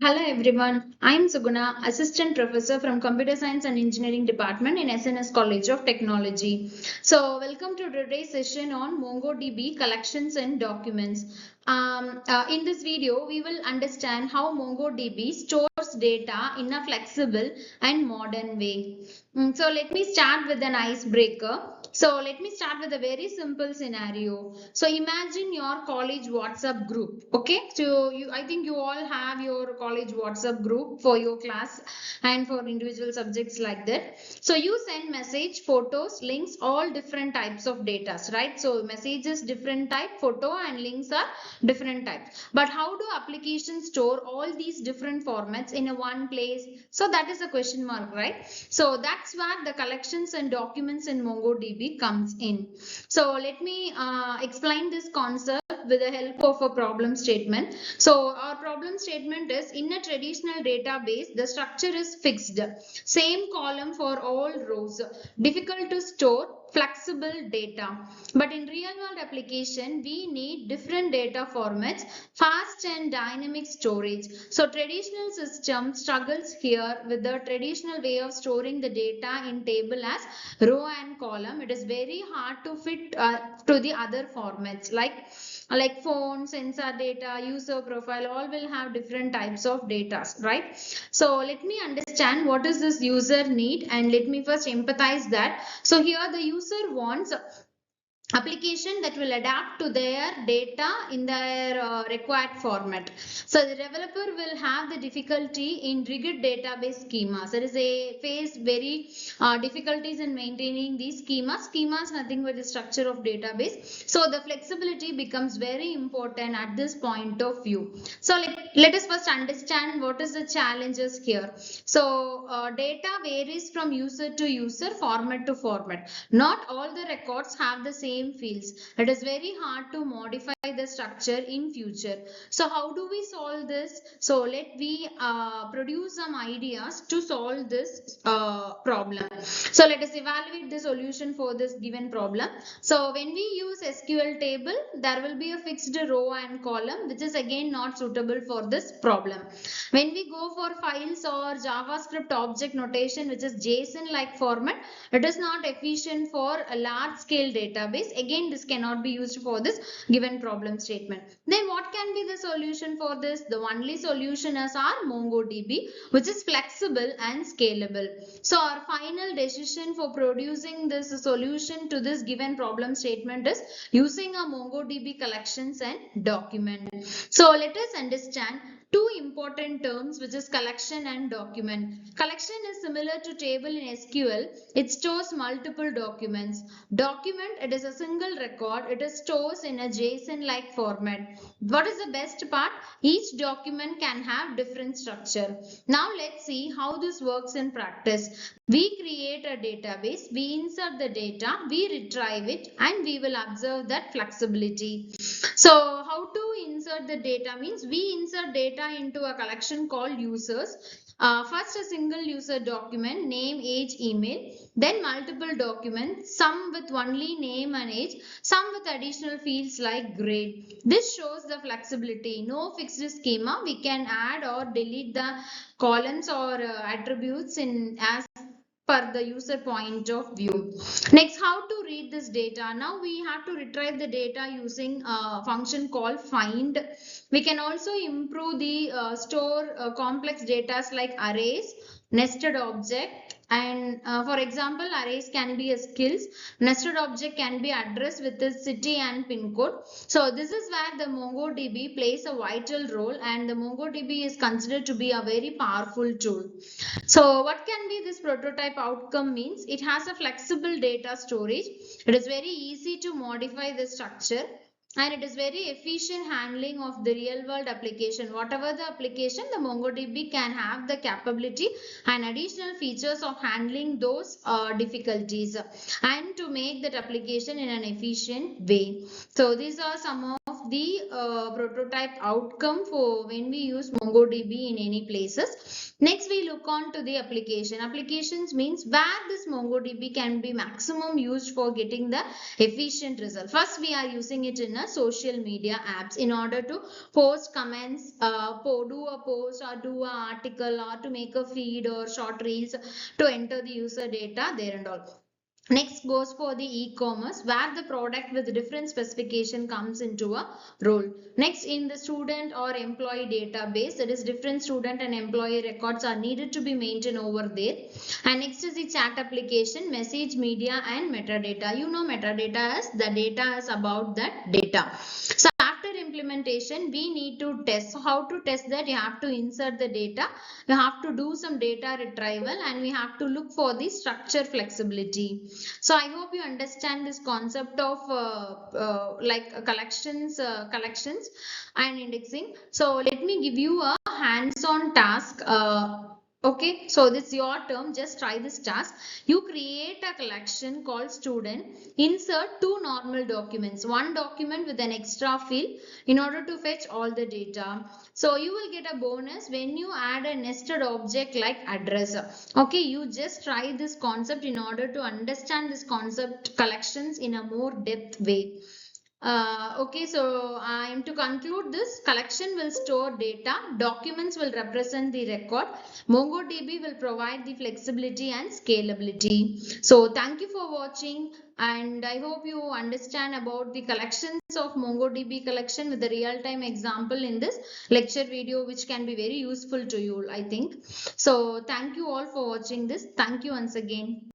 Hello everyone, I am Suguna, Assistant Professor from Computer Science and Engineering Department in SNS College of Technology. So, welcome to today's session on MongoDB collections and documents. In this video, we will understand how MongoDB stores data in a flexible and modern way. So, let me start with an icebreaker. So let me start with a very simple scenario. So imagine your college WhatsApp group. Okay. So I think you all have your college WhatsApp group for your class and for individual subjects like that. So you send message, photos, links, all different types of data, right? So messages different type, photo and links are different types. But how do applications store all these different formats in a one place? So that is a question mark, right? So that's where the collections and documents in MongoDB comes in. So let me explain this concept with the help of a problem statement. So our problem statement is, in a traditional database, the structure is fixed. Same column for all rows. Difficult to store, flexible data. But in real world application, we need different data formats, fast and dynamic storage. So traditional system struggles here with the traditional way of storing the data in table as row and column. It is very hard to fit to the other formats like phone, sensor data, user profile, all will have different types of data, right? So let me understand what is this user need, and let me first empathize that. So here the user wants application that will adapt to their data in their required format. So the developer will have the difficulty in rigid database schemas. There is a face very difficulties in maintaining these schemas. Schemas nothing but the structure of database. So the flexibility becomes very important at this point of view. So let us first understand what is the challenges here. So data varies from user to user, format to format. Not all the records have the same fields. It is very hard to modify the structure in future. So how do we solve this? So let me produce some ideas to solve this problem. So let us evaluate the solution for this given problem. So when we use SQL table, there will be a fixed row and column, which is again not suitable for this problem. When we go for files or JavaScript object notation, which is JSON-like format, it is not efficient for a large scale database. Again, this cannot be used for this given problem statement. Then what can be the solution for this? The only solution is our MongoDB, which is flexible and scalable. So our final decision for producing this solution to this given problem statement is using a MongoDB collections and document. So let us understand two important terms, which is collection and document. Collection is similar to table in SQL. It stores multiple documents. Document, it is a single record. It is stores in a JSON-like format. What is the best part? Each document can have different structure. Now let's see how this works in practice. We create a database, we insert the data, we retrieve it, and we will observe that flexibility. So how to insert the data means, we insert data into a collection called users. First a single user document, name, age, email, then multiple documents, some with only name and age, some with additional fields like grade. This shows the flexibility, no fixed schema. We can add or delete the columns or attributes in as per the user point of view. Next, how to read this data. Now we have to retrieve the data using a function called find. We can also improve the store complex data like arrays, nested object, and for example, arrays can be a skills, nested object can be address with the city and pin code. So this is where the MongoDB plays a vital role, and the MongoDB is considered to be a very powerful tool. So what can be this prototype outcome means, it has a flexible data storage. It is very easy to modify the structure, and it is very efficient handling of the real world application. Whatever the application, the MongoDB can have the capability and additional features of handling those difficulties and to make that application in an efficient way. So these are some of the prototype outcome for when we use MongoDB in any places. Next, we look on to the application. Applications means where this MongoDB can be maximum used for getting the efficient result. First, we are using it in a social media apps in order to post comments, do a post or do an article or to make a feed or short reels to enter the user data there and all. Next goes for the e-commerce where the product with different specification comes into a role. Next, in the student or employee database, that is different student and employee records are needed to be maintained over there. And next is the chat application, message, media and metadata. You know metadata is the data is about that data. So after implementation, we need to test. So how to test that? You have to insert the data, you have to do some data retrieval, and we have to look for the structure flexibility. So I hope you understand this concept of like collections and indexing. So let me give you a hands-on task. Okay, so this is your term. Just try this task. You create a collection called student. Insert two normal documents. One document with an extra field in order to fetch all the data. So you will get a bonus when you add a nested object like address. Okay, you just try this concept in order to understand this concept collections in a more depth way. Okay, so I am to conclude this. Collection will store data, documents will represent the record, MongoDB will provide the flexibility and scalability. So thank you for watching, and I hope you understand about the collections of MongoDB collection with the real-time example in this lecture video, which can be very useful to you, I think. So thank you all for watching this. Thank you once again.